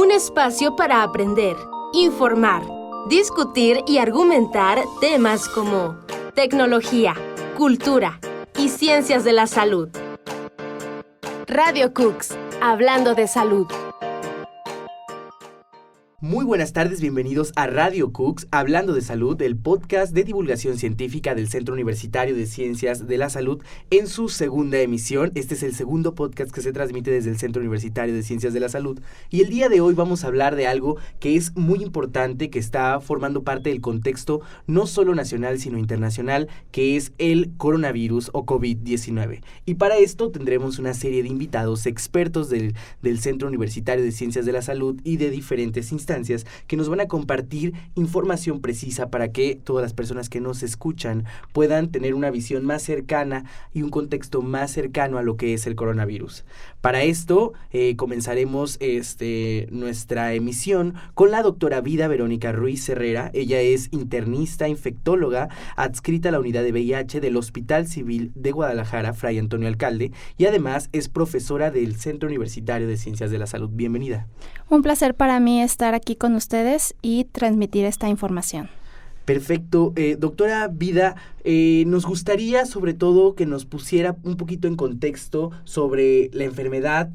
Un espacio para aprender, informar, discutir y argumentar temas como tecnología, cultura y ciencias de la salud. Radio Cooks, hablando de salud. Muy buenas tardes, bienvenidos a Radio Cooks, hablando de salud, el podcast de divulgación científica del Centro Universitario de Ciencias de la Salud en su segunda emisión. Este es el segundo podcast que se transmite desde el Centro Universitario de Ciencias de la Salud y el día de hoy vamos a hablar de algo que es muy importante, que está formando parte del contexto no solo nacional sino internacional, que es el coronavirus o COVID-19. Y para esto tendremos una serie de invitados expertos del Centro Universitario de Ciencias de la Salud y de diferentes instancias que nos van a compartir información precisa para que todas las personas que nos escuchan puedan tener una visión más cercana y un contexto más cercano a lo que es el coronavirus. Para esto comenzaremos nuestra emisión con la doctora Vida Verónica Ruiz Herrera. Ella es internista, infectóloga, adscrita a la unidad de VIH del Hospital Civil de Guadalajara, Fray Antonio Alcalde, y además es profesora del Centro Universitario de Ciencias de la Salud. Bienvenida. Un placer para mí estar aquí con ustedes y transmitir esta información. Perfecto. Doctora Vida, nos gustaría sobre todo que nos pusiera un poquito en contexto sobre la enfermedad.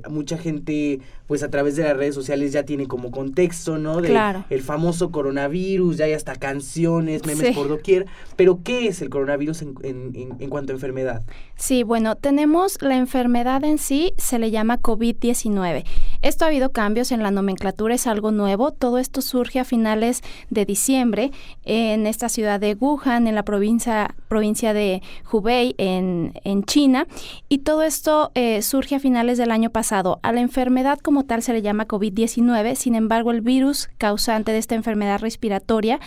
Mucha gente, pues a través de las redes sociales ya tiene como contexto, ¿no? Claro. El famoso coronavirus, ya hay hasta canciones, memes por doquier. Pero, ¿qué es el coronavirus en cuanto a enfermedad? Sí, bueno, tenemos la enfermedad en sí, se le llama COVID-19. Esto ha habido cambios en la nomenclatura, es algo nuevo. Todo esto surge a finales de diciembre en esta ciudad de Wuhan, en la provincia de Hubei, en China. Y todo esto surge a finales del año pasado. A la enfermedad como tal se le llama COVID-19, sin embargo, el virus causante de esta enfermedad respiratoria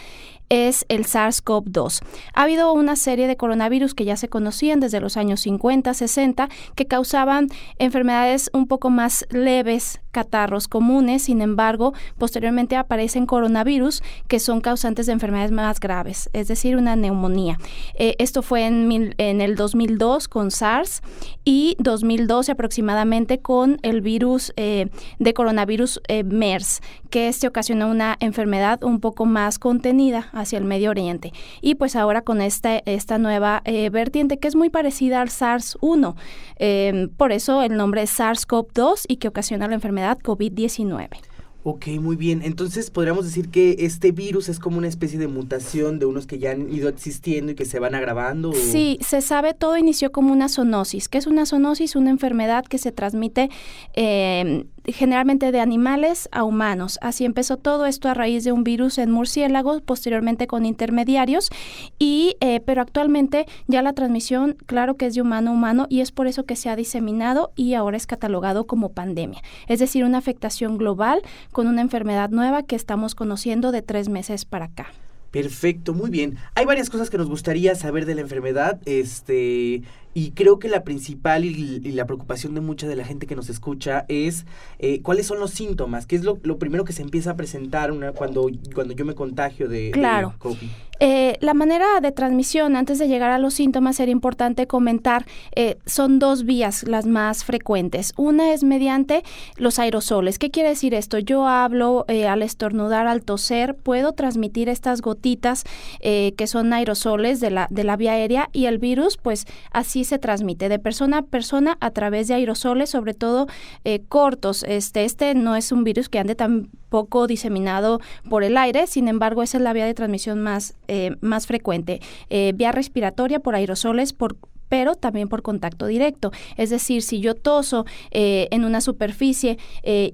es el SARS-CoV-2. Ha habido una serie de coronavirus que ya se conocían desde los años 50, 60, que causaban enfermedades un poco más leves, catarros comunes. Sin embargo, posteriormente aparecen coronavirus que son causantes de enfermedades más graves, es decir, una neumonía. Esto fue en el 2002 con SARS y 2012 aproximadamente con el virus de coronavirus MERS, que ocasionó una enfermedad un poco más contenida hacia el Medio Oriente. Y pues ahora con esta nueva vertiente que es muy parecida al SARS-1. Por eso el nombre es SARS-CoV-2 y que ocasiona la enfermedad COVID-19. Ok, muy bien. Entonces, ¿podríamos decir que este virus es como una especie de mutación de unos que ya han ido existiendo y que se van agravando? Sí, se sabe, todo inició como una zoonosis. ¿Qué es una zoonosis? Una enfermedad que se transmite generalmente de animales a humanos. Así empezó todo esto a raíz de un virus en murciélagos, posteriormente con intermediarios, pero actualmente ya la transmisión, claro que es de humano a humano y es por eso que se ha diseminado y ahora es catalogado como pandemia. Es decir, una afectación global con una enfermedad nueva que estamos conociendo de 3 meses para acá. Perfecto, muy bien. Hay varias cosas que nos gustaría saber de la enfermedad, y creo que la principal y la preocupación de mucha de la gente que nos escucha es cuáles son los síntomas, qué es lo primero que se empieza a presentar cuando yo me contagio de COVID. La manera de transmisión, antes de llegar a los síntomas, sería importante comentar, son 2 vías las más frecuentes. Una es mediante los aerosoles. ¿Qué quiere decir esto? Yo hablo al estornudar, al toser, puedo transmitir estas gotitas que son aerosoles de la vía aérea y el virus, pues así se transmite de persona a persona a través de aerosoles, sobre todo cortos. Este no es un virus que ande tan poco diseminado por el aire, sin embargo, esa es la vía de transmisión más frecuente. Vía respiratoria por aerosoles, pero también por contacto directo. Es decir, si yo toso en una superficie,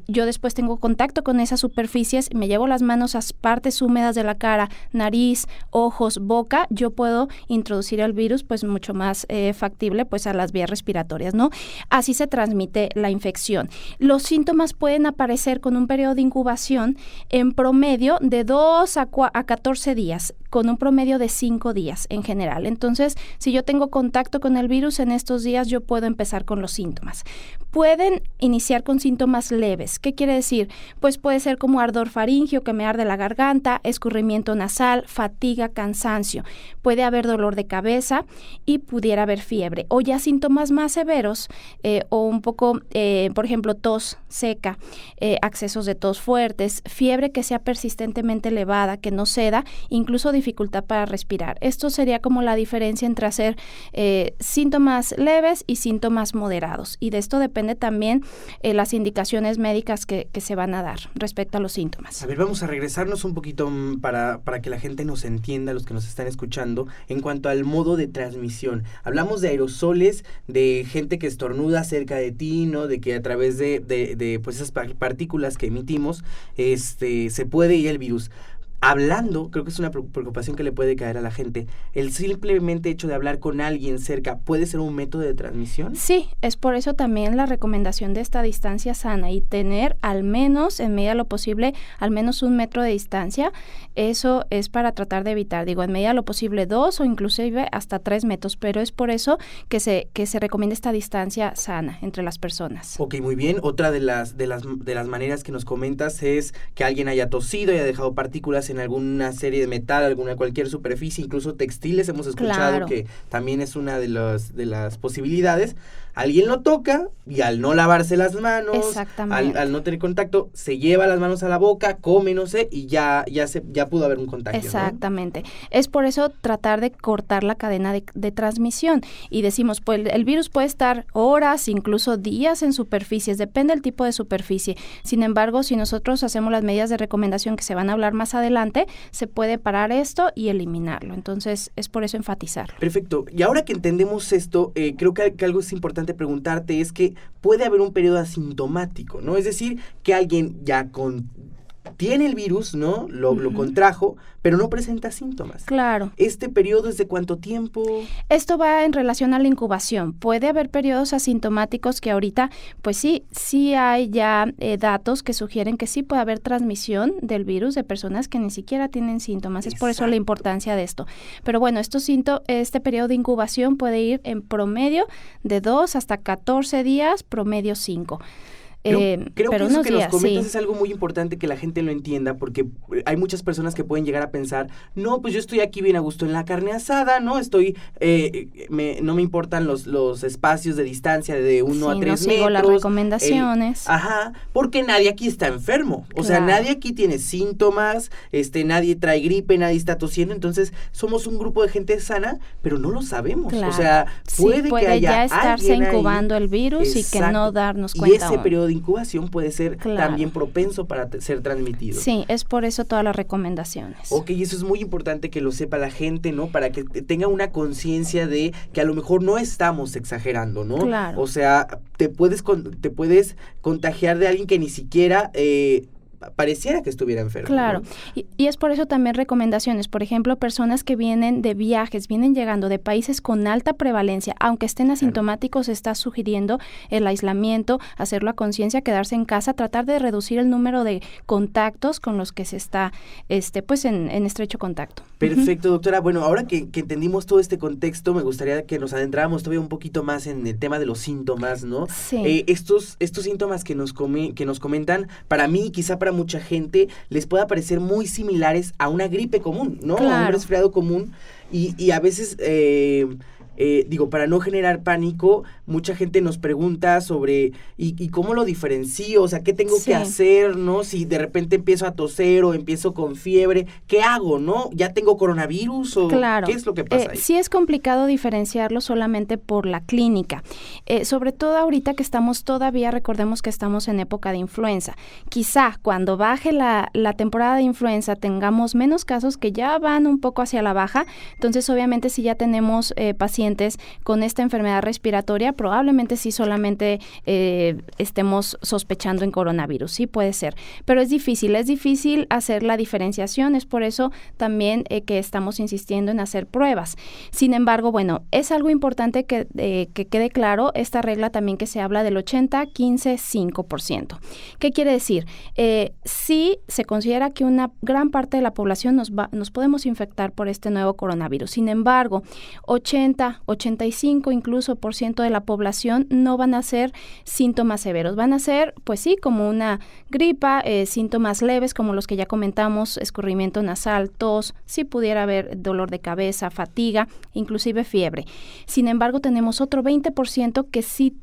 yo después tengo contacto con esas superficies, me llevo las manos a partes húmedas de la cara, nariz, ojos, boca, yo puedo introducir el virus pues mucho más factible pues a las vías respiratorias, ¿no? Así se transmite la infección. Los síntomas pueden aparecer con un periodo de incubación en promedio de 2 a 14 días. con un promedio de 5 días en general. Entonces, si yo tengo contacto con el virus en estos días, yo puedo empezar con los síntomas. Pueden iniciar con síntomas leves. ¿Qué quiere decir? Pues puede ser como ardor faríngeo, que me arde la garganta, escurrimiento nasal, fatiga, cansancio. Puede haber dolor de cabeza y pudiera haber fiebre. O ya síntomas más severos o un poco, por ejemplo, tos seca, accesos de tos fuertes, fiebre que sea persistentemente elevada, que no ceda, incluso dificultad para respirar. Esto sería como la diferencia entre hacer síntomas leves y síntomas moderados. Y de esto depende también las indicaciones médicas que se van a dar respecto a los síntomas. A ver, vamos a regresarnos un poquito para que la gente nos entienda, los que nos están escuchando, en cuanto al modo de transmisión. Hablamos de aerosoles, de gente que estornuda cerca de ti, ¿no? De que a través de pues esas partículas que emitimos, se puede ir el virus. Hablando, creo que es una preocupación que le puede caer a la gente, el simplemente hecho de hablar con alguien cerca, ¿puede ser un método de transmisión? Sí, es por eso también la recomendación de esta distancia sana y tener al menos, en medida de lo posible, al menos 1 metro de distancia. Eso es para tratar de evitar, en medida de lo posible 2 o inclusive hasta 3 metros, pero es por eso que se recomienda esta distancia sana entre las personas. Ok, muy bien. Otra de las maneras que nos comentas es que alguien haya tosido y haya dejado partículas en alguna serie de metal, cualquier superficie, incluso textiles, hemos escuchado. Claro. Que también es una de las posibilidades. Alguien lo toca y al no lavarse las manos, al no tener contacto, se lleva las manos a la boca, come, no sé, y ya pudo haber un contagio. Exactamente. ¿No? Es por eso tratar de cortar la cadena de transmisión. Y decimos, pues el virus puede estar horas, incluso días en superficies, depende del tipo de superficie. Sin embargo, si nosotros hacemos las medidas de recomendación que se van a hablar más adelante, se puede parar esto y eliminarlo. Entonces, es por eso enfatizarlo. Perfecto. Y ahora que entendemos esto, creo que algo es importante preguntarte es que puede haber un periodo asintomático, ¿no? Es decir, que alguien ya tiene el virus, ¿no? Lo contrajo, pero no presenta síntomas. Claro. ¿Este periodo es de cuánto tiempo? Esto va en relación a la incubación. Puede haber periodos asintomáticos que ahorita, pues sí hay ya datos que sugieren que sí puede haber transmisión del virus de personas que ni siquiera tienen síntomas. Exacto. Es por eso la importancia de esto. Pero bueno, este periodo de incubación puede ir en promedio de 2 hasta 14 días, promedio 5. Creo que eso que nos comentas sí. Es algo muy importante que la gente lo entienda, porque hay muchas personas que pueden llegar a pensar, no, pues yo estoy aquí bien a gusto en la carne asada, ¿no? No me importan los espacios de distancia de 1 a 3 metros. Sigo las recomendaciones. Porque nadie aquí está enfermo. O sea, nadie aquí tiene síntomas, nadie trae gripe, nadie está tosiendo, entonces somos un grupo de gente sana, pero no lo sabemos. Claro. O sea, puede que haya ya estarse incubando el virus. Exacto. Y que no darnos cuenta. Y ese periodo de incubación puede ser también propenso para ser transmitido. Sí, es por eso todas las recomendaciones. Ok, eso es muy importante que lo sepa la gente, ¿no? Para que tenga una conciencia de que a lo mejor no estamos exagerando, ¿no? Claro. O sea, te puedes contagiar de alguien que ni siquiera pareciera que estuviera enfermo. Claro, ¿no? y es por eso también recomendaciones, por ejemplo, personas que vienen de viajes, vienen llegando de países con alta prevalencia, aunque estén asintomáticos, se está sugiriendo el aislamiento, hacerlo a conciencia, quedarse en casa, tratar de reducir el número de contactos con los que se está pues en estrecho contacto. Perfecto, doctora. Bueno, ahora que entendimos todo este contexto, me gustaría que nos adentráramos todavía un poquito más en el tema de los síntomas, ¿no? Sí. Estos síntomas que nos comentan, para mí, quizá para mucha gente, les pueda parecer muy similares a una gripe común, ¿no? Claro. A un resfriado común. Y a veces, para no generar pánico, mucha gente nos pregunta sobre ¿y cómo lo diferencio? O sea, ¿qué tengo que hacer, no? Si de repente empiezo a toser o empiezo con fiebre, ¿qué hago, no? ¿Ya tengo coronavirus o qué es lo que pasa ahí? Sí es complicado diferenciarlo solamente por la clínica. Sobre todo ahorita que recordemos que estamos en época de influenza. Quizá cuando baje la temporada de influenza tengamos menos casos que ya van un poco hacia la baja. Entonces, obviamente, si ya tenemos pacientes pacientes con esta enfermedad respiratoria, probablemente sí solamente estemos sospechando en coronavirus, sí puede ser, pero es difícil hacer la diferenciación, es por eso también que estamos insistiendo en hacer pruebas. Sin embargo, bueno, es algo importante que quede claro esta regla también que se habla del 80-15-5%. ¿Qué quiere decir? Sí se considera que una gran parte de la población nos podemos infectar por este nuevo coronavirus. Sin embargo, 80-85 incluso por ciento de la población no van a ser síntomas severos. Van a ser, pues sí, como una gripa, síntomas leves como los que ya comentamos, escurrimiento nasal, tos, si pudiera haber dolor de cabeza, fatiga, inclusive fiebre. Sin embargo, tenemos otro 20% que sí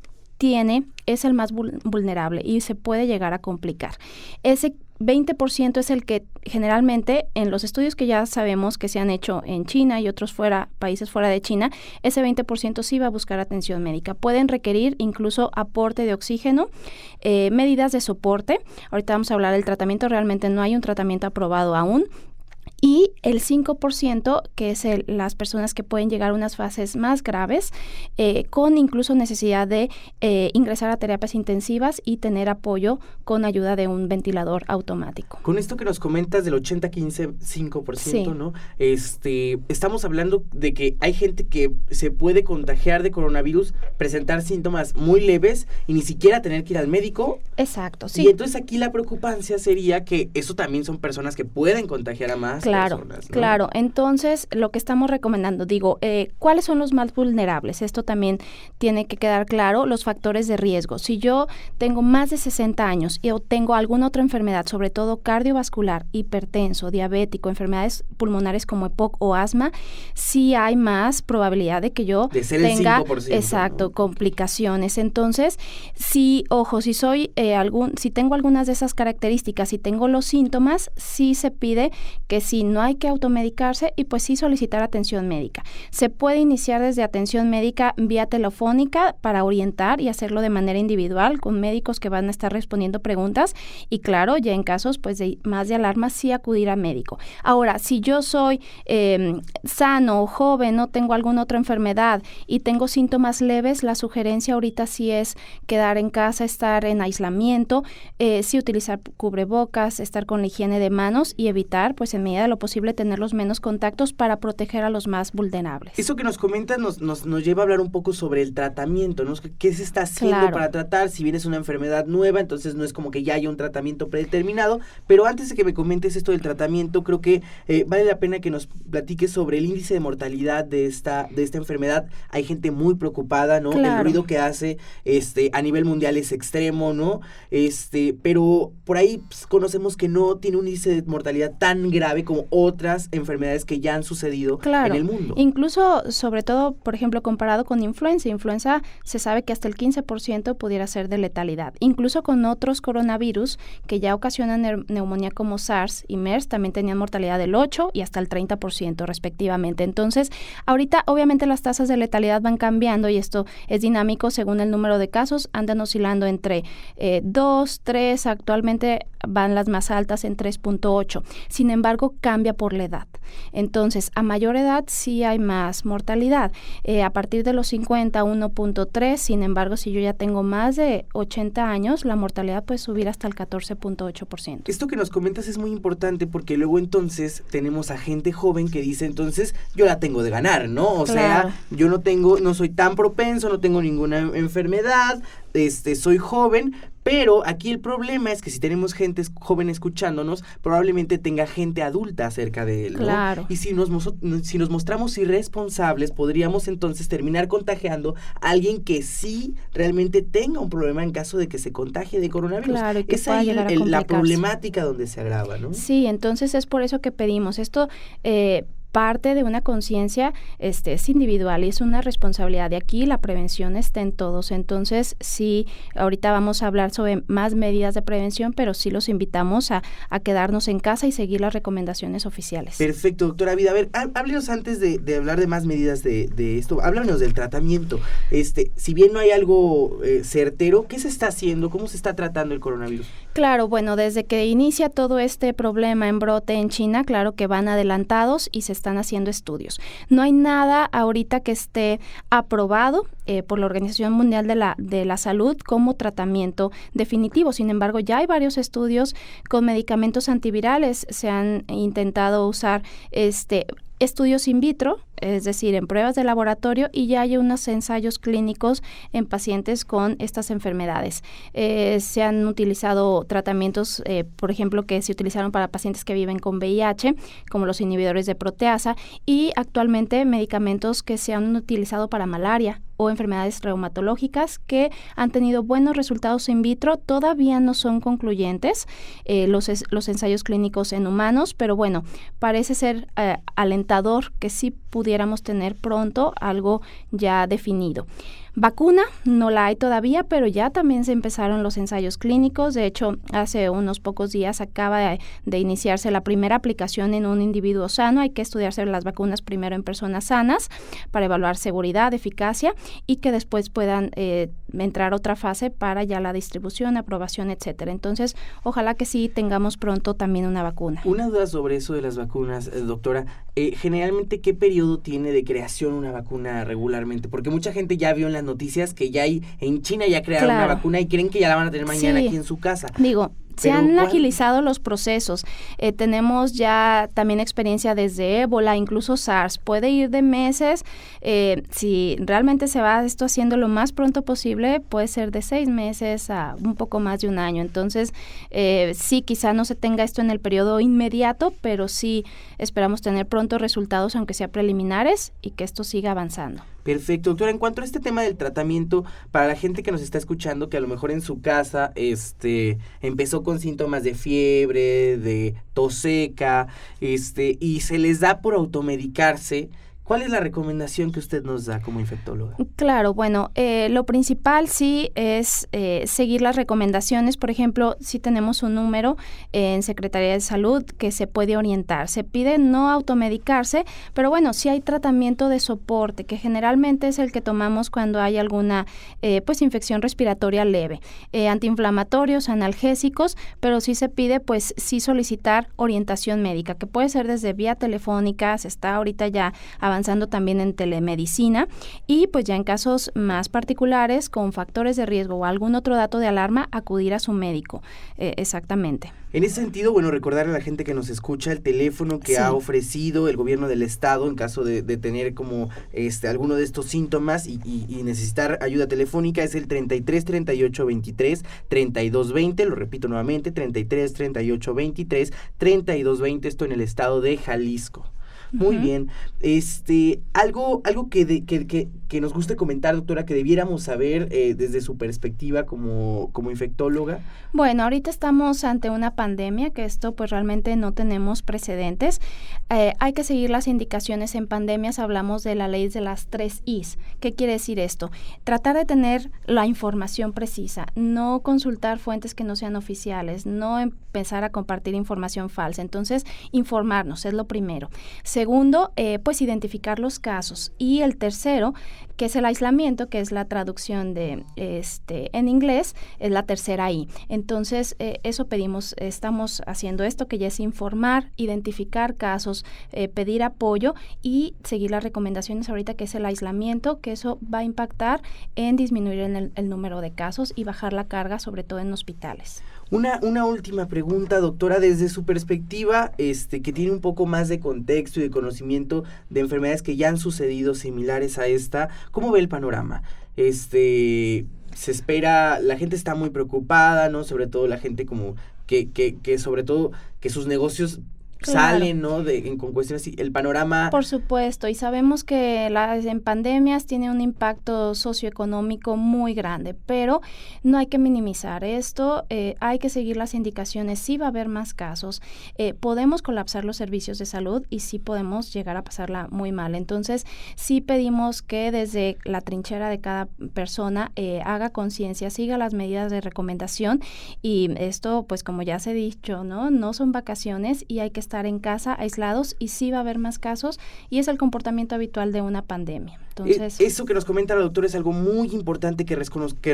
es el más vulnerable y se puede llegar a complicar. Ese 20% es el que generalmente en los estudios que ya sabemos que se han hecho en China y otros países fuera de China, ese 20% sí va a buscar atención médica. Pueden requerir incluso aporte de oxígeno, medidas de soporte. Ahorita vamos a hablar del tratamiento, realmente no hay un tratamiento aprobado aún. Y el 5%, que es las personas que pueden llegar a unas fases más graves, con incluso necesidad de ingresar a terapias intensivas y tener apoyo con ayuda de un ventilador automático. Con esto que nos comentas del 80-15-5%, sí, ¿no? Estamos hablando de que hay gente que se puede contagiar de coronavirus, presentar síntomas muy leves y ni siquiera tener que ir al médico. Exacto, sí. Y entonces aquí la preocupancia sería que eso también son personas que pueden contagiar a más personas, ¿no? Claro. Entonces, lo que estamos recomendando, ¿cuáles son los más vulnerables? Esto también tiene que quedar claro, los factores de riesgo. Si yo tengo más de 60 años o tengo alguna otra enfermedad, sobre todo cardiovascular, hipertenso, diabético, enfermedades pulmonares como EPOC o asma, sí hay más probabilidad de que yo tenga, el 5%, exacto, ¿no? Complicaciones. Entonces, si tengo algunas de esas características y tengo los síntomas, sí se pide que sí, no hay que automedicarse y pues sí solicitar atención médica. Se puede iniciar desde atención médica vía telefónica para orientar y hacerlo de manera individual con médicos que van a estar respondiendo preguntas y claro, ya en casos pues de más de alarma sí acudir a médico. Ahora, si yo soy sano o joven, no tengo alguna otra enfermedad y tengo síntomas leves, la sugerencia ahorita sí es quedar en casa, estar en aislamiento, sí utilizar cubrebocas, estar con la higiene de manos y evitar pues en medida de lo posible tener los menos contactos para proteger a los más vulnerables. Eso que nos comentas nos lleva a hablar un poco sobre el tratamiento, ¿no? ¿Qué se está haciendo para tratar? Si bien es una enfermedad nueva, entonces no es como que ya haya un tratamiento predeterminado, pero antes de que me comentes esto del tratamiento, creo que vale la pena que nos platiques sobre el índice de mortalidad de esta enfermedad. Hay gente muy preocupada, ¿no? El ruido que hace a nivel mundial es extremo, ¿no? Pero por ahí pues, conocemos que no tiene un índice de mortalidad tan grave como otras enfermedades que ya han sucedido en el mundo. Incluso, sobre todo, por ejemplo, comparado con influenza se sabe que hasta el 15% pudiera ser de letalidad. Incluso con otros coronavirus que ya ocasionan neumonía como SARS y MERS, también tenían mortalidad del 8 y hasta el 30% respectivamente. Entonces, ahorita obviamente las tasas de letalidad van cambiando y esto es dinámico según el número de casos, andan oscilando entre 2, 3, actualmente van las más altas en 3.8. Sin embargo, cambia por la edad. Entonces, a mayor edad sí hay más mortalidad. A partir de los 50, 1.3. Sin embargo, si yo ya tengo más de 80 años, la mortalidad puede subir hasta el 14.8%. Esto que nos comentas es muy importante porque luego entonces tenemos a gente joven que dice, entonces, yo la tengo de ganar, ¿no? O sea, yo no soy tan propenso, no tengo ninguna enfermedad, soy joven, pero aquí el problema es que si tenemos gente joven escuchándonos, probablemente tenga gente adulta cerca de él, ¿no? Claro. Y si nos mostramos irresponsables, podríamos entonces terminar contagiando a alguien que sí realmente tenga un problema en caso de que se contagie de coronavirus. Claro, que es ahí la problemática donde se agrava, ¿no? Sí, entonces es por eso que pedimos esto. Parte de una conciencia es individual y es una responsabilidad. De aquí la prevención está en todos. Entonces, sí, ahorita vamos a hablar sobre más medidas de prevención, pero sí los invitamos a quedarnos en casa y seguir las recomendaciones oficiales. Perfecto, doctora Vida. A ver, háblenos antes de hablar de más medidas de esto, háblanos del tratamiento. Si bien no hay algo certero, ¿qué se está haciendo? ¿Cómo se está tratando el coronavirus? Claro, bueno, desde que inicia todo este problema en brote en China, claro que van adelantados y se están haciendo estudios. No hay nada ahorita que esté aprobado por la Organización Mundial de la Salud como tratamiento definitivo. Sin embargo, ya hay varios estudios con medicamentos antivirales. Se han intentado usar estudios in vitro, es decir, en pruebas de laboratorio, y ya hay unos ensayos clínicos en pacientes con estas enfermedades. Se han utilizado tratamientos, por ejemplo, que se utilizaron para pacientes que viven con VIH, como los inhibidores de proteasa, y actualmente medicamentos que se han utilizado para malaria o enfermedades reumatológicas que han tenido buenos resultados in vitro. Todavía no son concluyentes los ensayos clínicos en humanos, pero bueno, parece ser alentador que sí pudiéramos tener pronto algo ya definido. Vacuna no la hay todavía, pero ya también se empezaron los ensayos clínicos. De hecho, hace unos pocos días acaba de iniciarse la primera aplicación en un individuo sano. Hay que estudiarse las vacunas primero en personas sanas para evaluar seguridad, eficacia y que después puedan entrar otra fase para ya la distribución, aprobación, etcétera. Entonces, ojalá que sí tengamos pronto también una vacuna. Una duda sobre eso de las vacunas, doctora. Generalmente, ¿qué periodo tiene de creación una vacuna regularmente? Porque mucha gente ya vio en las noticias que ya hay, en China ya crearon una vacuna y creen que ya la van a tener mañana aquí en su casa. Se han agilizado los procesos. Tenemos ya también experiencia desde ébola, incluso SARS. Puede ir de meses. Si realmente se va esto haciendo lo más pronto posible, puede ser de 6 meses a un poco más de un año. Entonces, sí, quizá no se tenga esto en el periodo inmediato, pero sí esperamos tener pronto resultados, aunque sea preliminares, y que esto siga avanzando. Perfecto, doctora. En cuanto a este tema del tratamiento, para la gente que nos está escuchando, que a lo mejor en su casa empezó con síntomas de fiebre, de tos seca, y se les da por automedicarse, ¿cuál es la recomendación que usted nos da como infectóloga? Claro, bueno, lo principal sí es seguir las recomendaciones. Por ejemplo, si tenemos un número en Secretaría de Salud que se puede orientar. Se pide no automedicarse, pero bueno, sí hay tratamiento de soporte, que generalmente es el que tomamos cuando hay alguna infección respiratoria leve. Antiinflamatorios, analgésicos, pero sí se pide sí solicitar orientación médica, que puede ser desde vía telefónica. Se está ahorita ya avanzando también en telemedicina, y pues ya en casos más particulares con factores de riesgo o algún otro dato de alarma, acudir a su médico. Exactamente. En ese sentido, recordarle a la gente que nos escucha el teléfono que ha ofrecido el gobierno del estado en caso de tener como alguno de estos síntomas y necesitar ayuda telefónica. Es el 33 38 23 32 20, lo repito nuevamente, 33 38 23 32 20, esto en el estado de Jalisco. Muy bien. Algo que nos guste comentar, doctora, que debiéramos saber desde su perspectiva como infectóloga. Bueno, ahorita estamos ante una pandemia, que esto pues realmente no tenemos precedentes. Hay que seguir las indicaciones. En pandemias hablamos de la ley de las 3 Is. ¿Qué quiere decir esto? Tratar de tener la información precisa, no consultar fuentes que no sean oficiales, no empezar a compartir información falsa. Entonces, informarnos es lo primero. Segundo, pues identificar los casos. Y el tercero, que es el aislamiento, que es la traducción de en inglés, es la tercera I. Entonces, eso pedimos, estamos haciendo esto, que ya es informar, identificar casos, pedir apoyo y seguir las recomendaciones ahorita, que es el aislamiento, que eso va a impactar en disminuir el número de casos y bajar la carga, sobre todo en hospitales. Una última pregunta, doctora, desde su perspectiva, que tiene un poco más de contexto y de conocimiento de enfermedades que ya han sucedido similares a esta, ¿cómo ve el panorama? Se espera, la gente está muy preocupada, ¿no? Sobre todo la gente como que sobre todo que sus negocios salen, ¿no? Con cuestiones así, el panorama. Por supuesto, y sabemos que en pandemias tiene un impacto socioeconómico muy grande, pero no hay que minimizar esto, hay que seguir las indicaciones. Sí va a haber más casos, podemos colapsar los servicios de salud y sí podemos llegar a pasarla muy mal. Entonces, sí pedimos que desde la trinchera de cada persona haga conciencia, siga las medidas de recomendación, y esto, pues como ya se ha dicho, no son vacaciones y hay que estar en casa aislados, y sí va a haber más casos, y es el comportamiento habitual de una pandemia. Entonces, eso que nos comenta la doctora es algo muy importante que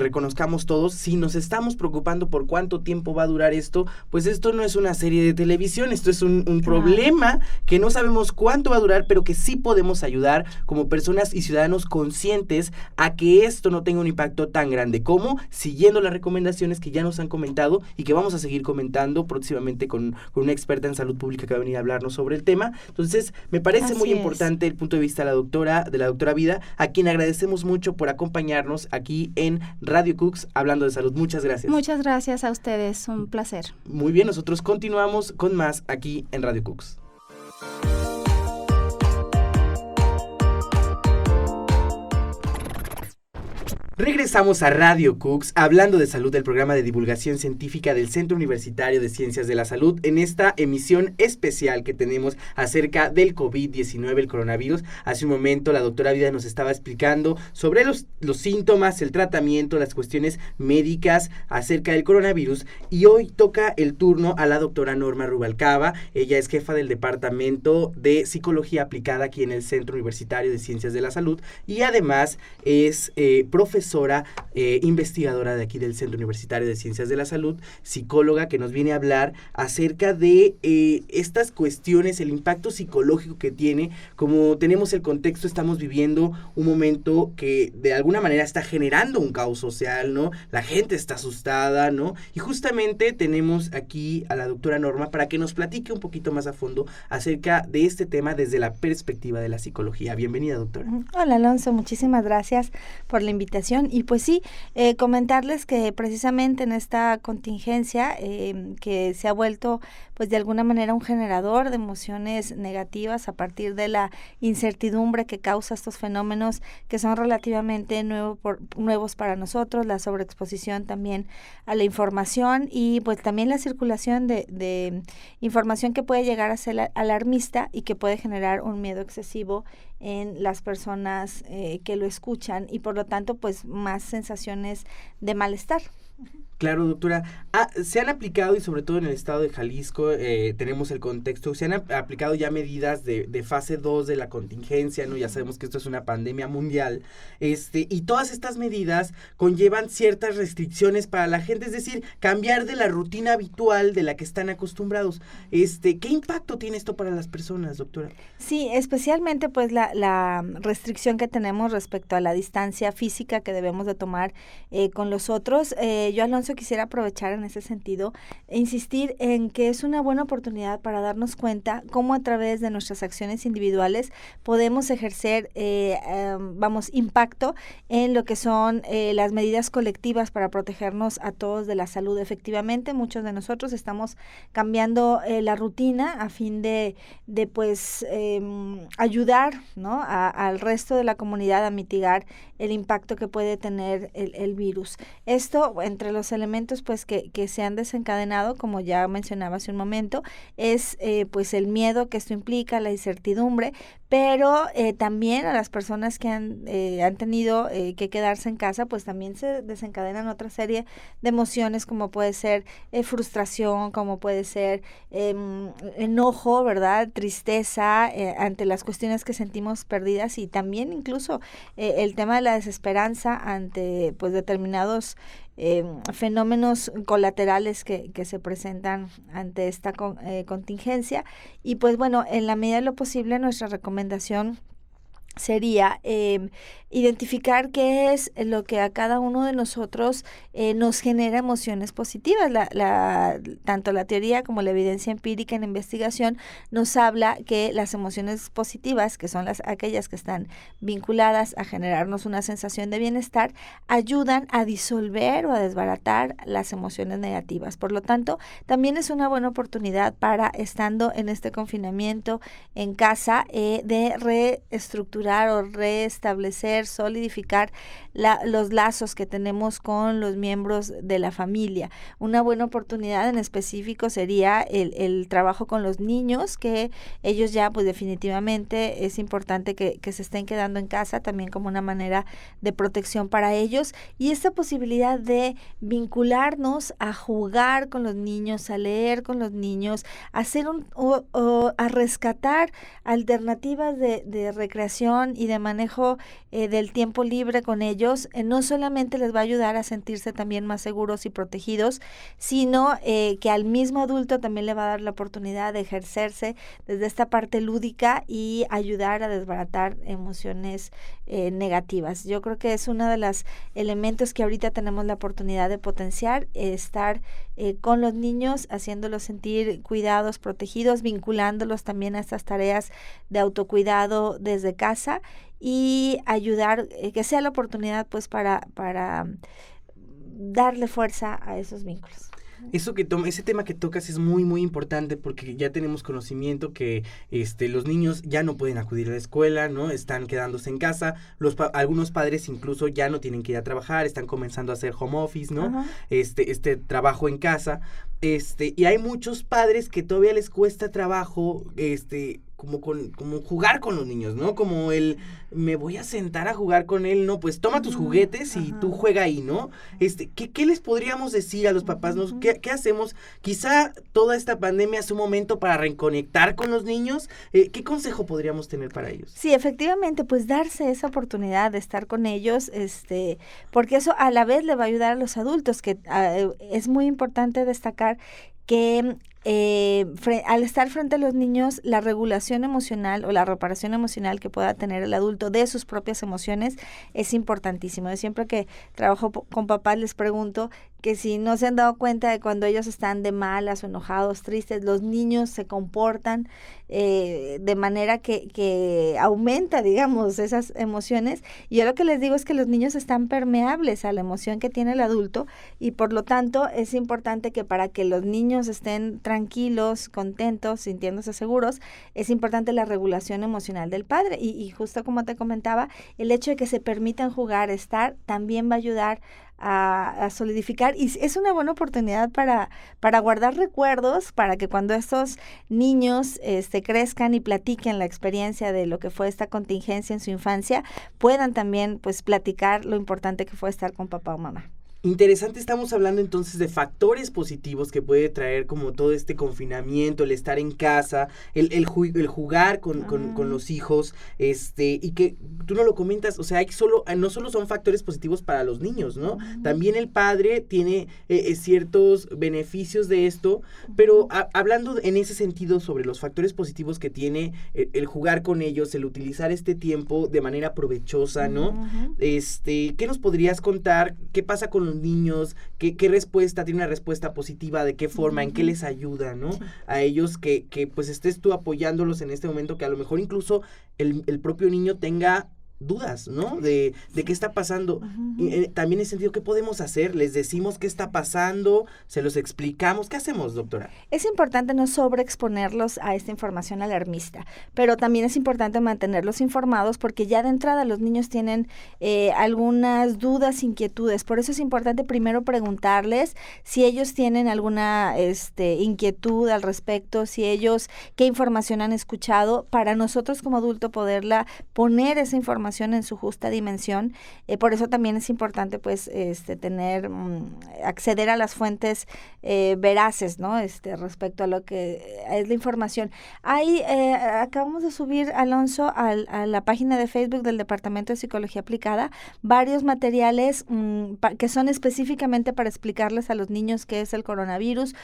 reconozcamos todos. Si nos estamos preocupando por cuánto tiempo va a durar esto, pues esto no es una serie de televisión, esto es un problema que no sabemos cuánto va a durar, pero que sí podemos ayudar como personas y ciudadanos conscientes a que esto no tenga un impacto tan grande, como siguiendo las recomendaciones que ya nos han comentado y que vamos a seguir comentando próximamente con una experta en salud pública que va a venir a hablarnos sobre el tema. Entonces, me parece muy importante el punto de vista de la doctora Vida, a quien agradecemos mucho por acompañarnos aquí en Radio Cooks hablando de salud. Muchas gracias. Muchas gracias a ustedes, un placer. Muy bien, nosotros continuamos con más aquí en Radio Cooks. Regresamos a Radio Cooks, hablando de salud, del programa de divulgación científica del Centro Universitario de Ciencias de la Salud, en esta emisión especial que tenemos acerca del COVID-19, el coronavirus. Hace un momento la doctora Vida nos estaba explicando sobre los síntomas, el tratamiento, las cuestiones médicas acerca del coronavirus, y hoy toca el turno a la doctora Norma Rubalcaba. Ella es jefa del Departamento de Psicología Aplicada aquí en el Centro Universitario de Ciencias de la Salud, y además es profesora, investigadora de aquí del Centro Universitario de Ciencias de la Salud, psicóloga, que nos viene a hablar acerca de estas cuestiones, el impacto psicológico que tiene. Como tenemos el contexto, estamos viviendo un momento que de alguna manera está generando un caos social, ¿no? La gente está asustada, ¿no? Y justamente tenemos aquí a la doctora Norma para que nos platique un poquito más a fondo acerca de este tema desde la perspectiva de la psicología. Bienvenida, doctora. Hola, Alonso, muchísimas gracias por la invitación. Y pues sí, comentarles que precisamente en esta contingencia que se ha vuelto pues de alguna manera un generador de emociones negativas a partir de la incertidumbre que causa estos fenómenos que son relativamente nuevos para nosotros, la sobreexposición también a la información y pues también la circulación de información que puede llegar a ser alarmista y que puede generar un miedo excesivo en las personas que lo escuchan y por lo tanto pues más sensaciones de malestar. Claro, doctora. Se han aplicado, y sobre todo en el estado de Jalisco, tenemos el contexto, se han aplicado ya medidas de fase 2 de la contingencia, ¿no? Ya sabemos que esto es una pandemia mundial, y todas estas medidas conllevan ciertas restricciones para la gente, es decir, cambiar de la rutina habitual de la que están acostumbrados. ¿Qué impacto tiene esto para las personas, doctora? Sí, especialmente pues la restricción que tenemos respecto a la distancia física que debemos de tomar con los otros. Yo, Alonso, quisiera aprovechar en ese sentido e insistir en que es una buena oportunidad para darnos cuenta cómo a través de nuestras acciones individuales podemos ejercer, impacto en lo que son las medidas colectivas para protegernos a todos de la salud. Efectivamente, muchos de nosotros estamos cambiando la rutina a fin de ayudar, ¿no?, al resto de la comunidad a mitigar el impacto que puede tener el virus. Esto, entre los elementos pues que se han desencadenado, como ya mencionaba hace un momento, es pues el miedo que esto implica, la incertidumbre, pero también a las personas que han tenido que quedarse en casa, pues también se desencadenan otra serie de emociones, como puede ser frustración, como puede ser enojo, ¿verdad?, tristeza ante las cuestiones que sentimos perdidas, y también incluso el tema de la desesperanza ante pues determinados fenómenos colaterales que se presentan ante esta contingencia. Y pues bueno, en la medida de lo posible, nuestra recomendación sería identificar qué es lo que a cada uno de nosotros nos genera emociones positivas. Tanto la teoría como la evidencia empírica en investigación nos habla que las emociones positivas, que son aquellas que están vinculadas a generarnos una sensación de bienestar, ayudan a disolver o a desbaratar las emociones negativas. Por lo tanto, también es una buena oportunidad para, estando en este confinamiento en casa, de reestructurar o restablecer, solidificar los lazos que tenemos con los miembros de la familia. Una buena oportunidad en específico sería el trabajo con los niños, que ellos ya pues definitivamente es importante que se estén quedando en casa, también como una manera de protección para ellos, y esta posibilidad de vincularnos a jugar con los niños, a leer con los niños, a hacer a rescatar alternativas de recreación diversión y de manejo del tiempo libre con ellos, no solamente les va a ayudar a sentirse también más seguros y protegidos, sino que al mismo adulto también le va a dar la oportunidad de ejercerse desde esta parte lúdica y ayudar a desbaratar emociones negativas. Yo creo que es uno de los elementos que ahorita tenemos la oportunidad de potenciar, estar con los niños, haciéndolos sentir cuidados, protegidos, vinculándolos también a estas tareas de autocuidado desde casa y ayudar, que sea la oportunidad pues para darle fuerza a esos vínculos. Ese tema que tocas es muy, muy importante porque ya tenemos conocimiento que los niños ya no pueden acudir a la escuela, ¿no? Están quedándose en casa, algunos padres incluso ya no tienen que ir a trabajar, están comenzando a hacer home office, ¿no? Ajá. Este trabajo en casa, y hay muchos padres que todavía les cuesta trabajo, como jugar con los niños, ¿no? Como me voy a sentar a jugar con él, ¿no? Pues toma tus juguetes y tú juega ahí, ¿no? ¿Qué les podríamos decir a los papás, ¿no? ¿Qué hacemos? Quizá toda esta pandemia es un momento para reconectar con los niños. ¿Qué consejo podríamos tener para ellos? Sí, efectivamente, pues darse esa oportunidad de estar con ellos, porque eso a la vez le va a ayudar a los adultos, que es muy importante destacar que al estar frente a los niños, la regulación emocional o la reparación emocional que pueda tener el adulto de sus propias emociones es importantísimo. Yo siempre que trabajo con papás les pregunto que si no se han dado cuenta de cuando ellos están de malas o enojados, tristes, los niños se comportan de manera que aumenta, digamos, esas emociones. Y yo lo que les digo es que los niños están permeables a la emoción que tiene el adulto y por lo tanto es importante que para que los niños estén tranquilos, contentos, sintiéndose seguros, es importante la regulación emocional del padre. Y justo como te comentaba, el hecho de que se permitan jugar, estar, también va a ayudar a solidificar y es una buena oportunidad para guardar recuerdos, para que cuando estos niños crezcan y platiquen la experiencia de lo que fue esta contingencia en su infancia, puedan también pues platicar lo importante que fue estar con papá o mamá. Interesante, estamos hablando entonces de factores positivos que puede traer como todo este confinamiento, el estar en casa, el jugar con los hijos, y que tú no lo comentas, o sea, no solo son factores positivos para los niños, ¿no? También el padre tiene ciertos beneficios de esto, pero hablando en ese sentido sobre los factores positivos que tiene el jugar con ellos, el utilizar este tiempo de manera provechosa, ¿no? ¿Qué nos podrías contar? ¿Qué pasa con los niños? ¿Qué respuesta? ¿Tiene una respuesta positiva? ¿De qué forma? ¿En qué les ayuda, no? Sí. A ellos que pues estés tú apoyándolos en este momento, que a lo mejor incluso el propio niño tenga dudas, ¿no? De qué está pasando. También en el sentido, ¿qué podemos hacer? ¿Les decimos qué está pasando? ¿Se los explicamos? ¿Qué hacemos, doctora? Es importante no sobreexponerlos a esta información alarmista, pero también es importante mantenerlos informados porque ya de entrada los niños tienen algunas dudas, inquietudes. Por eso es importante primero preguntarles si ellos tienen alguna inquietud al respecto, qué información han escuchado, para nosotros como adulto poderla poner esa información en su justa dimensión. Por eso también es importante pues acceder a las fuentes veraces, ¿no? Respecto a lo que es la información. Acabamos de subir, Alonso, a la página de Facebook del Departamento de Psicología Aplicada varios materiales que son específicamente para explicarles a los niños qué es el coronavirus,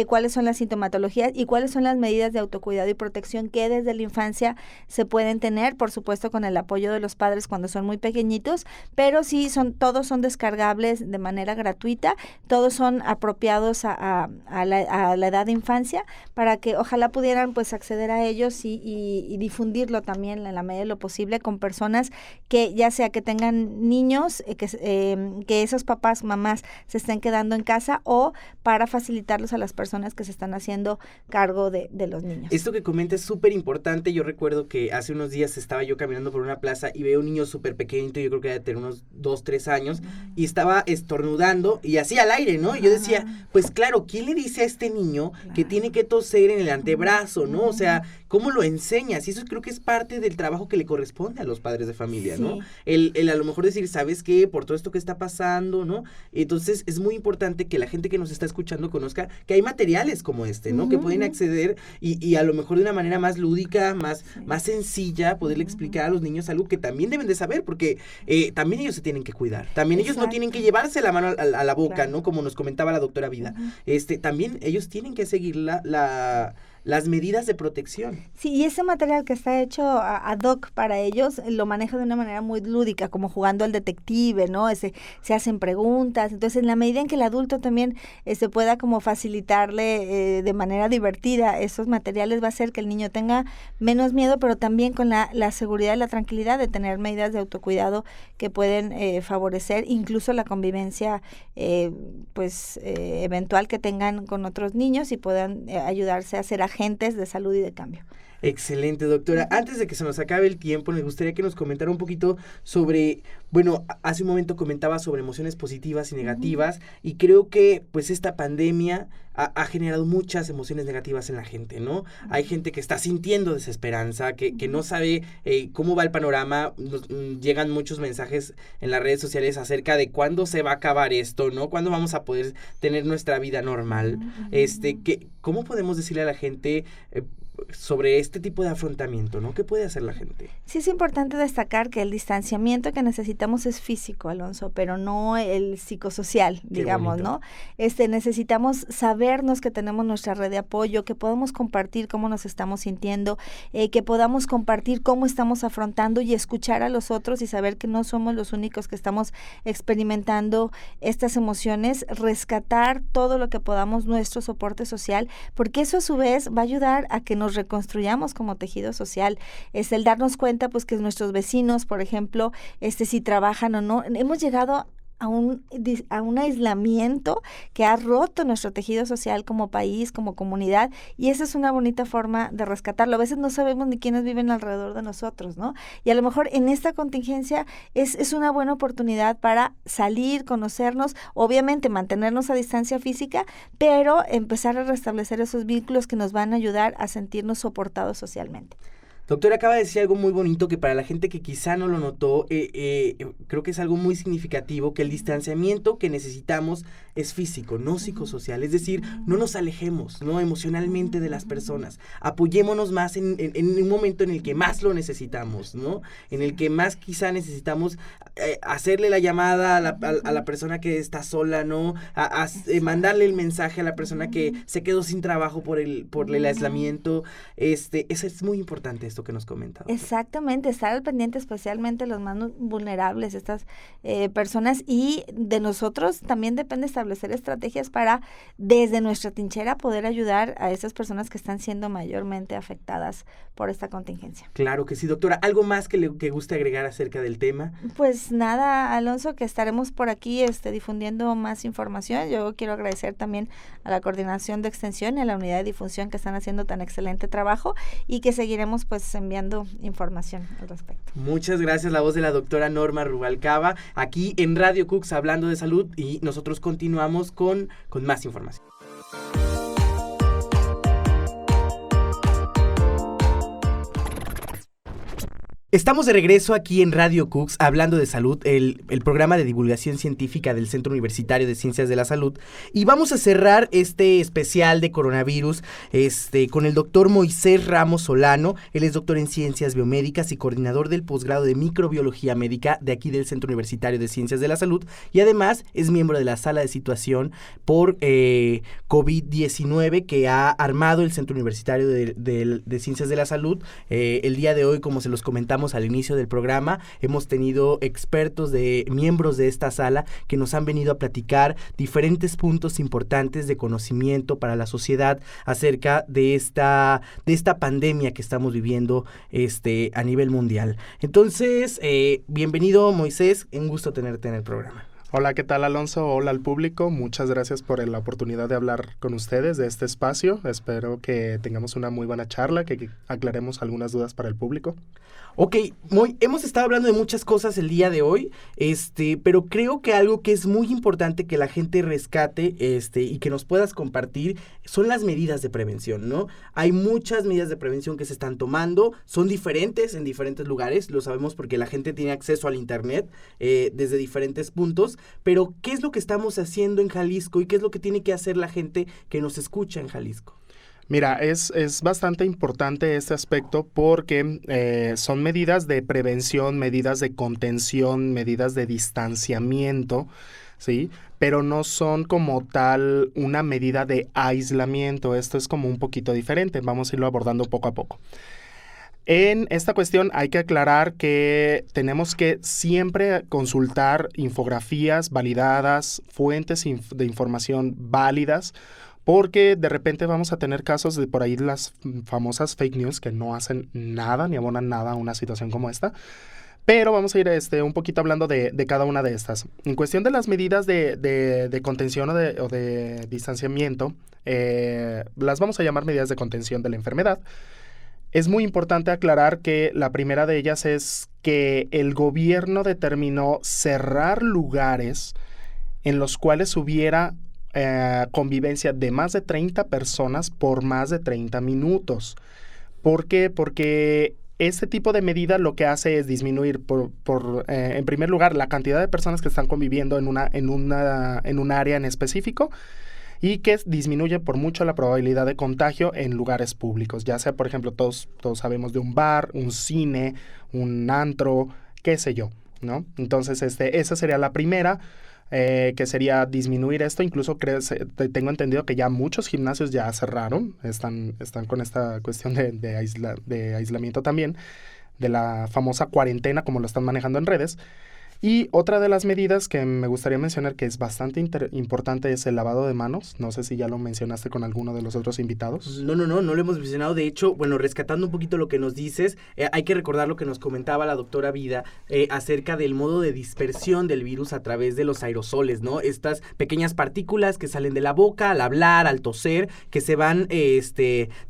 cuáles son las sintomatologías y cuáles son las medidas de autocuidado y protección que desde la infancia se pueden tener, por supuesto con el apoyo de los padres cuando son muy pequeñitos, pero sí todos son descargables de manera gratuita, todos son apropiados a la edad de infancia para que ojalá pudieran pues acceder a ellos y difundirlo también en la medida de lo posible con personas que ya sea que tengan niños, que esos papás, mamás se estén quedando en casa o para facilitarlos a las personas que se están haciendo cargo de los niños. Esto que comenta es súper importante. Yo recuerdo que hace unos días estaba yo caminando por una plaza y veo un niño súper pequeñito, yo creo que debe tener unos 2, 3 años, y estaba estornudando y así al aire, ¿no? Y yo decía, pues claro, ¿quién le dice a este niño que tiene que toser en el antebrazo, ¿no? O sea, ¿cómo lo enseñas? Y eso creo que es parte del trabajo que le corresponde a los padres de familia, ¿no? El a lo mejor decir, ¿sabes qué? Por todo esto que está pasando, ¿no? Entonces es muy importante que la gente que nos está escuchando conozca que hay materiales como este, ¿no? Que pueden acceder y a lo mejor de una manera más lúdica, más sencilla, poderle explicar a los niños algo que también deben de saber, porque también ellos se tienen que cuidar. También ellos no tienen que llevarse la mano a la boca, ¿no? Como nos comentaba la doctora Vida. También ellos tienen que seguir las medidas de protección. Sí, y ese material que está hecho ad hoc para ellos lo maneja de una manera muy lúdica, como jugando al detective, ¿no? Se hacen preguntas. Entonces, en la medida en que el adulto también pueda como facilitarle de manera divertida esos materiales, va a hacer que el niño tenga menos miedo, pero también con la seguridad y la tranquilidad de tener medidas de autocuidado que pueden favorecer incluso la convivencia eventual que tengan con otros niños y puedan ayudarse a ser agentes de salud y de cambio. Excelente, doctora. Antes de que se nos acabe el tiempo, me gustaría que nos comentara un poquito sobre, bueno, hace un momento comentaba sobre emociones positivas y negativas, y creo que pues esta pandemia ha generado muchas emociones negativas en la gente, ¿no? Hay gente que está sintiendo desesperanza, que no sabe cómo va el panorama. Llegan muchos mensajes en las redes sociales acerca de cuándo se va a acabar esto, ¿no? Cuándo vamos a poder tener nuestra vida normal. ¿Cómo podemos decirle a la gente sobre este tipo de afrontamiento, ¿no? ¿Qué puede hacer la gente? Sí, es importante destacar que el distanciamiento que necesitamos es físico, Alonso, pero no el psicosocial, digamos, ¿no? Necesitamos sabernos que tenemos nuestra red de apoyo, que podamos compartir cómo nos estamos sintiendo, que podamos compartir cómo estamos afrontando y escuchar a los otros y saber que no somos los únicos que estamos experimentando estas emociones, rescatar todo lo que podamos, nuestro soporte social, porque eso a su vez va a ayudar a que nos reconstruyamos como tejido social. Es el darnos cuenta pues que nuestros vecinos, por ejemplo, si trabajan o no. Hemos llegado a un aislamiento que ha roto nuestro tejido social como país, como comunidad, y esa es una bonita forma de rescatarlo. A veces no sabemos ni quiénes viven alrededor de nosotros, ¿no? Y a lo mejor en esta contingencia es una buena oportunidad para salir, conocernos, obviamente mantenernos a distancia física, pero empezar a restablecer esos vínculos que nos van a ayudar a sentirnos soportados socialmente. Doctora, acaba de decir algo muy bonito que para la gente que quizá no lo notó, creo que es algo muy significativo, que el distanciamiento que necesitamos es físico, no psicosocial. Es decir, no nos alejemos, ¿no? Emocionalmente de las personas. Apoyémonos más en un momento en el que más lo necesitamos, ¿no? En el que más quizá necesitamos hacerle la llamada a la persona que está sola, ¿no? Mandarle el mensaje a la persona que se quedó sin trabajo por el aislamiento. Eso es muy importante, esto que nos comenta. Exactamente, estar al pendiente, especialmente los más vulnerables, estas personas, y de nosotros también depende establecer estrategias para, desde nuestra trinchera, poder ayudar a esas personas que están siendo mayormente afectadas por esta contingencia. Claro que sí, doctora. ¿Algo más que guste agregar acerca del tema? Pues nada, Alonso, que estaremos por aquí difundiendo más información. Yo quiero agradecer también a la Coordinación de Extensión y a la Unidad de Difusión que están haciendo tan excelente trabajo y que seguiremos pues enviando información al respecto. Muchas gracias, la voz de la doctora Norma Rubalcaba, aquí en Radio Cooks hablando de salud, y nosotros continuamos con más información. Estamos de regreso aquí en Radio Cooks hablando de salud, el programa de divulgación científica del Centro Universitario de Ciencias de la Salud, y vamos a cerrar este especial de coronavirus con el doctor Moisés Ramos Solano. Él es doctor en Ciencias Biomédicas y coordinador del posgrado de Microbiología Médica de aquí del Centro Universitario de Ciencias de la Salud, y además es miembro de la sala de situación por COVID-19 que ha armado el Centro Universitario de Ciencias de la Salud. El día de hoy, como se los comentamos al inicio del programa, hemos tenido expertos miembros de esta sala que nos han venido a platicar diferentes puntos importantes de conocimiento para la sociedad acerca de esta pandemia que estamos viviendo a nivel mundial. Entonces, bienvenido, Moisés, un gusto tenerte en el programa. Hola, ¿qué tal, Alonso? Hola al público. Muchas gracias por la oportunidad de hablar con ustedes de este espacio. Espero que tengamos una muy buena charla, que aclaremos algunas dudas para el público. Ok, hemos estado hablando de muchas cosas el día de hoy, pero creo que algo que es muy importante que la gente rescate, y que nos puedas compartir, son las medidas de prevención, ¿no? Hay muchas medidas de prevención que se están tomando, son diferentes en diferentes lugares, lo sabemos porque la gente tiene acceso al internet desde diferentes puntos, pero ¿qué es lo que estamos haciendo en Jalisco y qué es lo que tiene que hacer la gente que nos escucha en Jalisco? Mira, es bastante importante este aspecto porque son medidas de prevención, medidas de contención, medidas de distanciamiento, ¿sí? Pero no son como tal una medida de aislamiento. Esto es como un poquito diferente. Vamos a irlo abordando poco a poco. En esta cuestión hay que aclarar que tenemos que siempre consultar infografías validadas, fuentes de información válidas, porque de repente vamos a tener casos de por ahí las famosas fake news que no hacen nada ni abonan nada a una situación como esta. Pero vamos a ir un poquito hablando de cada una de estas. En cuestión de las medidas de contención o de distanciamiento, las vamos a llamar medidas de contención de la enfermedad. Es muy importante aclarar que la primera de ellas es que el gobierno determinó cerrar lugares en los cuales hubiera convivencia de más de 30 personas por más de 30 minutos. ¿Por qué? Porque este tipo de medida lo que hace es disminuir, en primer lugar, la cantidad de personas que están conviviendo en un área en específico, y que disminuye por mucho la probabilidad de contagio en lugares públicos, ya sea, por ejemplo, todos sabemos de un bar, un cine, un antro, qué sé yo, ¿no? Entonces, esa sería la primera, que sería disminuir esto. Incluso tengo entendido que ya muchos gimnasios ya cerraron, están con esta cuestión de aislamiento también, de la famosa cuarentena, como lo están manejando en redes. Y otra de las medidas que me gustaría mencionar, que es bastante importante, es el lavado de manos. No sé si ya lo mencionaste con alguno de los otros invitados. No lo hemos mencionado. De hecho, bueno, rescatando un poquito lo que nos dices, hay que recordar lo que nos comentaba la doctora Vida acerca del modo de dispersión del virus a través de los aerosoles, ¿no? Estas pequeñas partículas que salen de la boca al hablar, al toser, que se van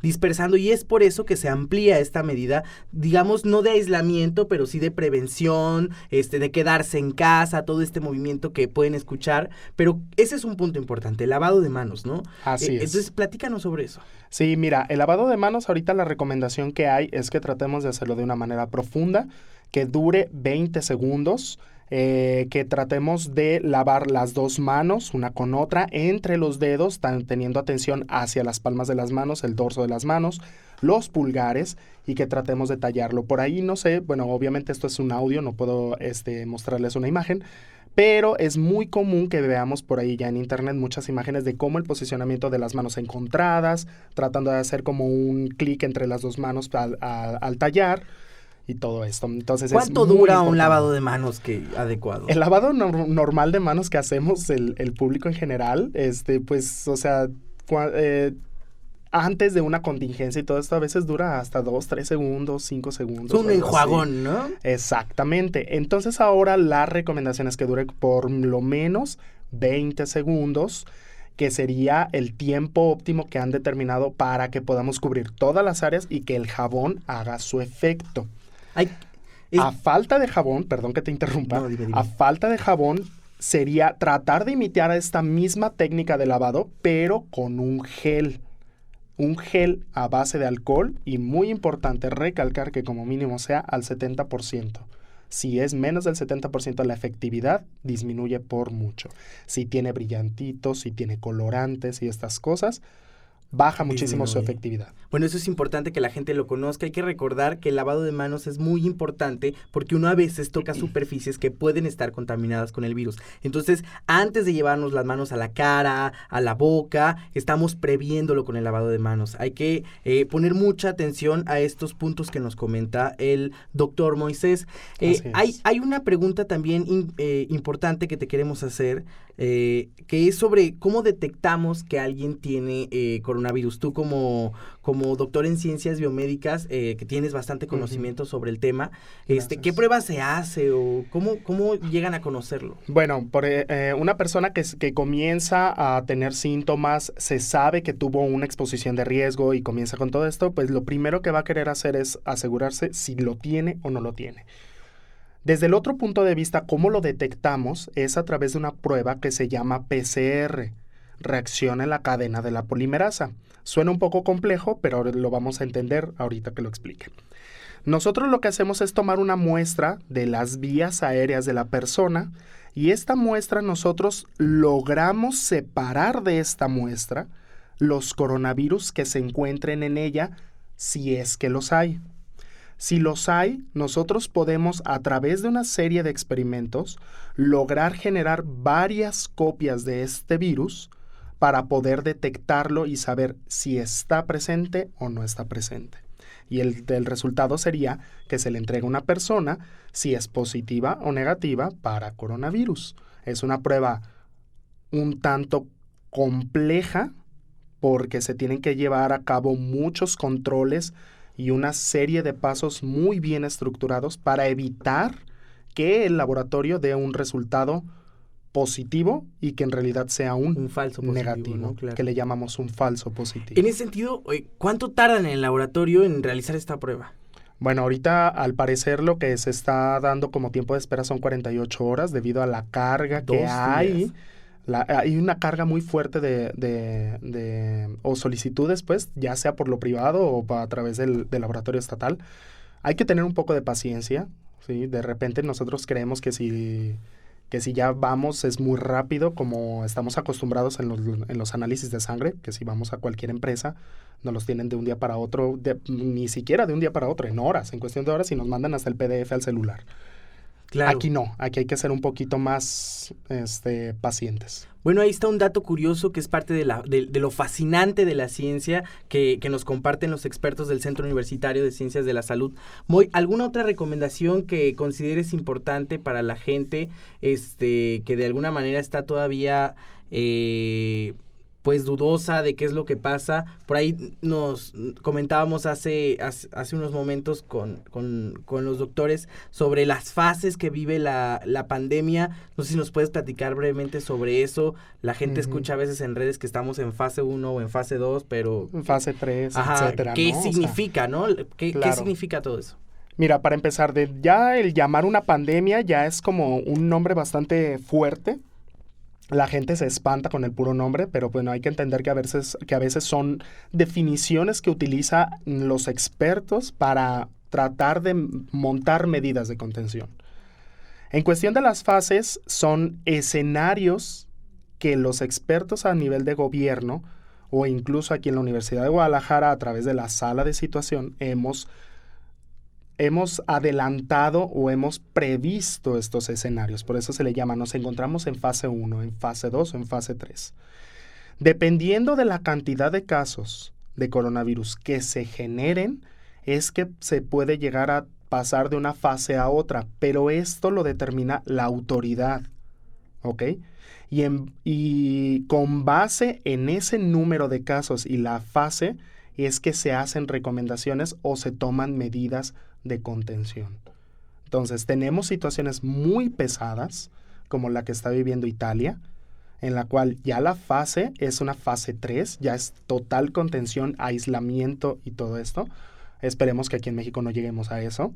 dispersando, y es por eso que se amplía esta medida, digamos, no de aislamiento, pero sí de prevención, de quedarse en casa, todo este movimiento que pueden escuchar, pero ese es un punto importante, el lavado de manos, ¿no? Así es. Entonces, platícanos sobre eso. Sí, mira, el lavado de manos, ahorita la recomendación que hay es que tratemos de hacerlo de una manera profunda, que dure 20 segundos, que tratemos de lavar las dos manos, una con otra, entre los dedos, teniendo atención hacia las palmas de las manos, el dorso de las manos, los pulgares, y que tratemos de tallarlo. Por ahí, no sé, bueno, obviamente esto es un audio, no puedo mostrarles una imagen, pero es muy común que veamos por ahí ya en internet muchas imágenes de cómo el posicionamiento de las manos encontradas, tratando de hacer como un clic entre las dos manos al tallar, y todo esto. Entonces, ¿cuánto dura un lavado de manos adecuado? El lavado normal de manos que hacemos el público en general, pues, o sea, antes de una contingencia y todo esto, a veces dura hasta 2, 3 segundos, 5 segundos. Es un enjuagón, ¿no? Exactamente. Entonces, ahora la recomendación es que dure por lo menos 20 segundos, que sería el tiempo óptimo que han determinado para que podamos cubrir todas las áreas y que el jabón haga su efecto. A falta de jabón, perdón que te interrumpa, no, dime. A falta de jabón sería tratar de imitar esta misma técnica de lavado, pero con un gel a base de alcohol, y muy importante recalcar que como mínimo sea al 70%. Si es menos del 70%, la efectividad disminuye por mucho. Si tiene brillantitos, si tiene colorantes y estas cosas, baja muchísimo su efectividad. Bueno, eso es importante que la gente lo conozca. Hay que recordar que el lavado de manos es muy importante porque uno a veces toca superficies que pueden estar contaminadas con el virus. Entonces, antes de llevarnos las manos a la cara, a la boca, estamos previéndolo con el lavado de manos. Hay que poner mucha atención a estos puntos que nos comenta el doctor Moisés. Hay una pregunta también importante que te queremos hacer. que es sobre cómo detectamos que alguien tiene coronavirus. Tú como doctor en ciencias biomédicas, que tienes bastante conocimiento sobre el tema, ¿qué prueba se hace o cómo llegan a conocerlo? Bueno, por una persona que comienza a tener síntomas, se sabe que tuvo una exposición de riesgo y comienza con todo esto, pues lo primero que va a querer hacer es asegurarse si lo tiene o no lo tiene. Desde el otro punto de vista, cómo lo detectamos es a través de una prueba que se llama PCR, reacción en la cadena de la polimerasa. Suena un poco complejo, pero lo vamos a entender ahorita que lo explique. Nosotros lo que hacemos es tomar una muestra de las vías aéreas de la persona y esta muestra nosotros logramos separar de esta muestra los coronavirus que se encuentren en ella, si es que los hay. Si los hay, nosotros podemos, a través de una serie de experimentos, lograr generar varias copias de este virus para poder detectarlo y saber si está presente o no está presente. Y el resultado sería que se le entrega a una persona si es positiva o negativa para coronavirus. Es una prueba un tanto compleja porque se tienen que llevar a cabo muchos controles y una serie de pasos muy bien estructurados para evitar que el laboratorio dé un resultado positivo y que en realidad sea un falso positivo, negativo, ¿no? Claro. Que le llamamos un falso positivo. En ese sentido, ¿cuánto tardan en el laboratorio en realizar esta prueba? Bueno, ahorita al parecer lo que se está dando como tiempo de espera son 48 horas debido a la carga que hay. Hay una carga muy fuerte o solicitudes, pues, ya sea por lo privado o a través del laboratorio estatal. Hay que tener un poco de paciencia, ¿sí? De repente nosotros creemos que si ya vamos es muy rápido, como estamos acostumbrados en los análisis de sangre, que si vamos a cualquier empresa, nos los tienen de un día para otro, ni siquiera de un día para otro, en horas, en cuestión de horas, y nos mandan hasta el PDF al celular. Claro. Aquí no, aquí hay que ser un poquito más pacientes. Bueno, ahí está un dato curioso que es parte de lo fascinante de la ciencia que nos comparten los expertos del Centro Universitario de Ciencias de la Salud. Moy, ¿alguna otra recomendación que consideres importante para la gente que de alguna manera está todavía pues dudosa de qué es lo que pasa? Por ahí nos comentábamos hace unos momentos con los doctores sobre las fases que vive la pandemia. No sé si nos puedes platicar brevemente sobre eso. La gente escucha a veces en redes que estamos en fase 1 o en fase 2, pero... En fase 3, etcétera, ¿qué ¿no? significa, no? ¿Qué claro. significa todo eso? Mira, para empezar, ya el llamar una pandemia ya es como un nombre bastante fuerte. La gente se espanta con el puro nombre, pero bueno, hay que entender que a veces son definiciones que utilizan los expertos para tratar de montar medidas de contención. En cuestión de las fases, son escenarios que los expertos a nivel de gobierno o incluso aquí en la Universidad de Guadalajara a través de la sala de situación hemos adelantado o hemos previsto estos escenarios. Por eso se le llama, nos encontramos en fase 1, en fase 2 o en fase 3. Dependiendo de la cantidad de casos de coronavirus que se generen, es que se puede llegar a pasar de una fase a otra, pero esto lo determina la autoridad, ¿ok? Y con base en ese número de casos y la fase es que se hacen recomendaciones o se toman medidas de contención. Entonces, tenemos situaciones muy pesadas, como la que está viviendo Italia, en la cual ya la fase es una fase 3, ya es total contención, aislamiento y todo esto. Esperemos que aquí en México no lleguemos a eso.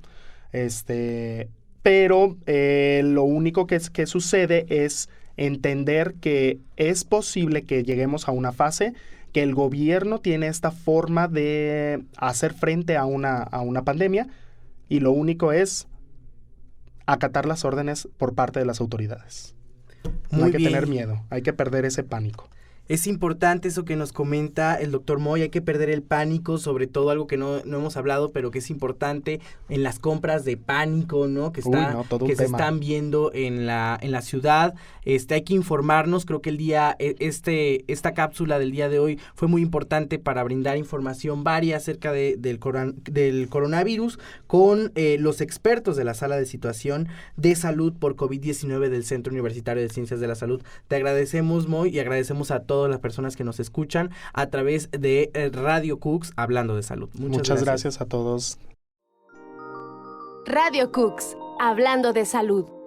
Pero lo único que sucede es entender que es posible que lleguemos a una fase que el gobierno tiene esta forma de hacer frente a una pandemia y lo único es acatar las órdenes por parte de las autoridades. No hay que tener miedo, hay que perder ese pánico. Es importante eso que nos comenta el doctor Moy, hay que perder el pánico, sobre todo algo que no hemos hablado, pero que es importante en las compras de pánico, ¿no? Que se están viendo en la ciudad. Hay que informarnos, creo que esta cápsula del día de hoy fue muy importante para brindar información varia acerca del coronavirus con los expertos de la Sala de Situación de Salud por COVID-19 del Centro Universitario de Ciencias de la Salud. Te agradecemos, Moy, y agradecemos a todas las personas que nos escuchan a través de Radio Cooks hablando de salud. Muchas gracias a todos. Radio Cooks, hablando de salud.